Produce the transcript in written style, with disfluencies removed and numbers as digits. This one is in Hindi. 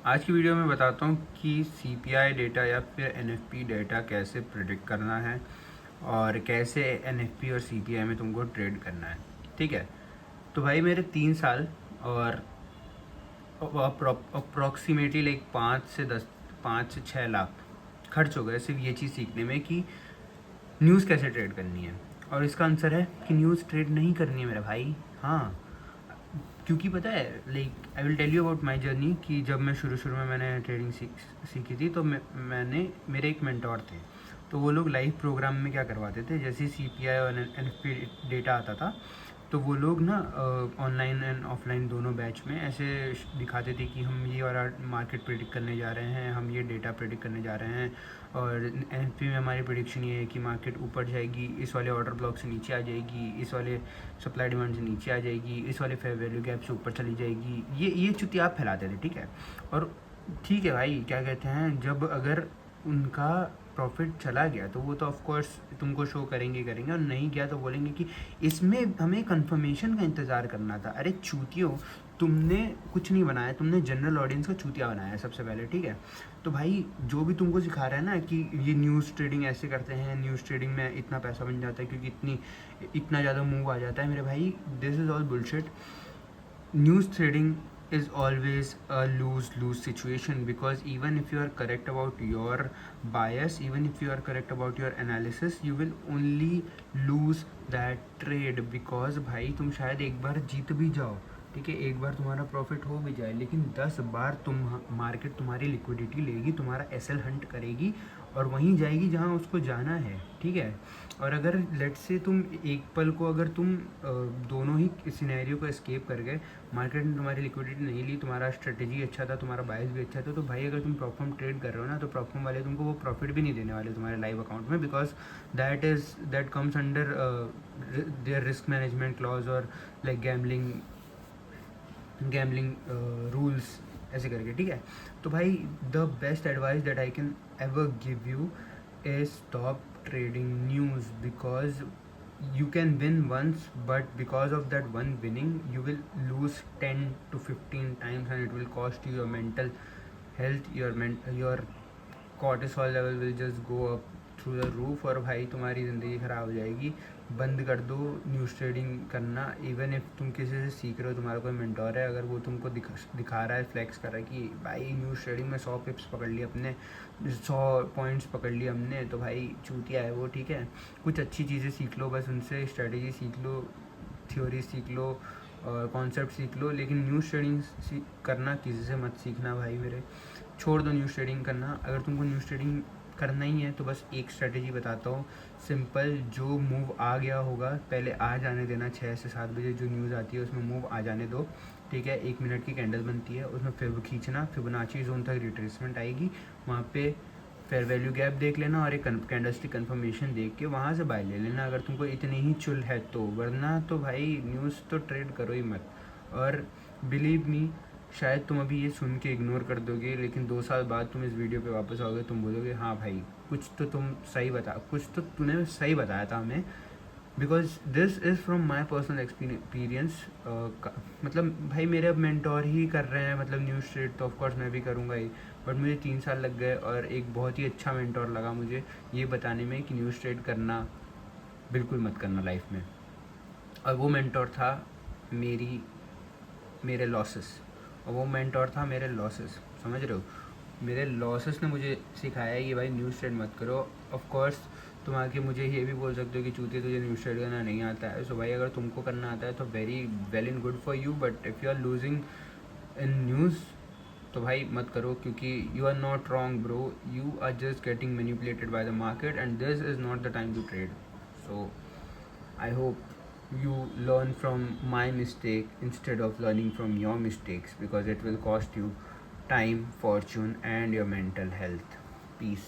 आज की वीडियो में बताता हूँ कि सीपीआई डेटा या फिर एनएफपी डेटा कैसे प्रिडिक्ट करना है और कैसे एनएफपी और सीपीआई में तुमको ट्रेड करना है। ठीक है, तो भाई मेरे 3 साल और अप्रॉक्सीमेटली लाइक 5 से 6 लाख खर्च हो गए सिर्फ ये चीज़ सीखने में कि न्यूज़ कैसे ट्रेड करनी है। और इसका आंसर है कि न्यूज़ ट्रेड नहीं करनी है मेरा भाई। हाँ, क्योंकि पता है like I will tell you about my journey कि जब मैं शुरू में मैंने ट्रेडिंग सीखी थी तो मैंने मेरे एक मेंटोर थे, तो वो लोग लाइव प्रोग्राम में क्या करवाते थे, जैसे सीपीआई और एनएफपी डेटा आता था तो वो लोग ना ऑनलाइन एंड ऑफलाइन दोनों बैच में ऐसे दिखाते थे कि हम ये वाला मार्केट प्रेडिक्ट करने जा रहे हैं, हम ये डेटा प्रेडिक्ट करने जा रहे हैं और एनएफपी में हमारी प्रेडिक्शन ये है कि मार्केट ऊपर जाएगी, इस वाले ऑर्डर ब्लॉक से नीचे आ जाएगी, इस वाले सप्लाई डिमांड से नीचे आ जाएगी, इस वाले फेयर वैल्यू गैप से ऊपर चली जाएगी। ये चुतिया आप फैलाते थे। ठीक है, और ठीक है भाई, क्या कहते हैं, जब अगर उनका प्रॉफिट चला गया तो वो तो ऑफ कोर्स तुमको शो करेंगे और नहीं गया तो बोलेंगे कि इसमें हमें कंफर्मेशन का इंतज़ार करना था। अरे चूतियों, तुमने कुछ नहीं बनाया, तुमने जनरल ऑडियंस का चूतिया बनाया है सबसे पहले। ठीक है, तो भाई जो भी तुमको सिखा रहा है ना कि ये न्यूज़ ट्रेडिंग ऐसे करते हैं, न्यूज़ ट्रेडिंग में इतना पैसा बन जाता है क्योंकि इतना ज़्यादा मूव आ जाता है, मेरे भाई this is all bullshit. News trading is always a lose-lose situation, because even if you are correct about your bias, even if you are correct about your analysis, you will only lose that trade, because भाई तुम शायद एक बार जीत भी जाओ, ठीक है, एक बार तुम्हारा प्रॉफिट हो भी जाए, लेकिन 10 बार मार्केट तुम्हारी लिक्विडिटी लेगी, तुम्हारा एसएल हंट करेगी और वहीं जाएगी जहाँ उसको जाना है। ठीक है, और अगर लेट से तुम एक पल को अगर तुम दोनों ही सिनेरियो को एस्केप कर गए, मार्केट ने तुम्हारी लिक्विडिटी नहीं ली, तुम्हारा स्ट्रेटेजी अच्छा था, तुम्हारा बायस भी अच्छा था, तो भाई अगर तुम प्रॉपफॉर्म ट्रेड कर रहे हो ना, तो प्रॉपफॉर्म वाले तुमको वो प्रॉफिट भी नहीं देने वाले तुम्हारे लाइव अकाउंट में, because that comes under their risk management clause और लाइक गैम्बलिंग रूल्स ऐसे करके। ठीक है, तो भाई the best advice that I can ever give you is stop trading news, because you can win once, but because of that one winning you will lose 10 to 15 times and it will cost you your mental health, your cortisol level will just go up through the roof और भाई तुम्हारी ज़िंदगी ख़राब हो जाएगी। बंद कर दो न्यूज़ ट्रेडिंग करना। इवन इफ तुम किसी से सीख रहे हो, तुम्हारा कोई मेंटोर है, अगर वो तुमको दिखा रहा है, फ्लेक्स कर रहा है कि भाई न्यूज़ ट्रेडिंग में 100 पिप्स पकड़ लिए अपने, 100 पॉइंट्स पकड़ लिए हमने, तो भाई चूतिया है वो। ठीक है, कुछ अच्छी चीज़ें सीख लो, बस उनसे स्ट्रेटेजी सीख लो, थ्योरी सीख लो और कॉन्सेप्ट सीख लो, लेकिन न्यूज़ ट्रेडिंग करना किसी से मत सीखना भाई मेरे। छोड़ दो न्यूज़ ट्रेडिंग करना। अगर तुमको न्यूज़ ट्रेडिंग करना ही है तो बस एक स्ट्रेटेजी बताता हूँ सिंपल, जो मूव आ गया होगा पहले आ जाने देना। 6 से 7 बजे जो न्यूज़ आती है उसमें मूव आ जाने दो। ठीक है, 1 मिनट की कैंडल बनती है, उसमें फिर खींचना, फिबोनाची जोन तक रिट्रेसमेंट आएगी, वहाँ पे फेयर वैल्यू गैप देख लेना और एक कैंडलस्टिक कन्फर्मेशन देख के वहाँ से बाय ले लेना, अगर तुमको इतनी ही चुल है तो। वरना तो भाई न्यूज़ तो ट्रेड करो ही मत। और बिलीव मी, शायद तुम अभी ये सुन के इग्नोर कर दोगे, लेकिन 2 साल बाद तुम इस वीडियो पे वापस आओगे, तुम बोलोगे हाँ भाई कुछ तो तूने सही बताया था हमें, because this is from my personal experience. मतलब भाई मेरे अब मेंटोर ही कर रहे हैं, मतलब न्यूज़ ट्रेड तो ऑफकोर्स मैं भी करूँगा ही, बट मुझे 3 साल लग गए और एक बहुत ही अच्छा मेंटोर लगा मुझे ये बताने में कि न्यूज़ ट्रेड करना बिल्कुल मत करना लाइफ में। और वो मेंटोर था मेरे लॉसेस, और वो मेंटोर था मेरे लॉसेस, समझ रहे हो, मेरे लॉसेस ने मुझे सिखाया है कि भाई न्यूज़ ट्रेड मत करो। ऑफ कोर्स तुम आके मुझे ये भी बोल सकते हो कि चूतिया तुझे न्यूज़ ट्रेड करना नहीं आता है, सो भाई अगर तुमको करना आता है तो very well and good for you, but if you are losing in news तो भाई मत करो, क्योंकि you are not wrong bro, you are just getting manipulated by the market and this is not the time to trade. So I hope you learn from my mistake instead of learning from your mistakes, because it will cost you time, fortune, and your mental health. Peace.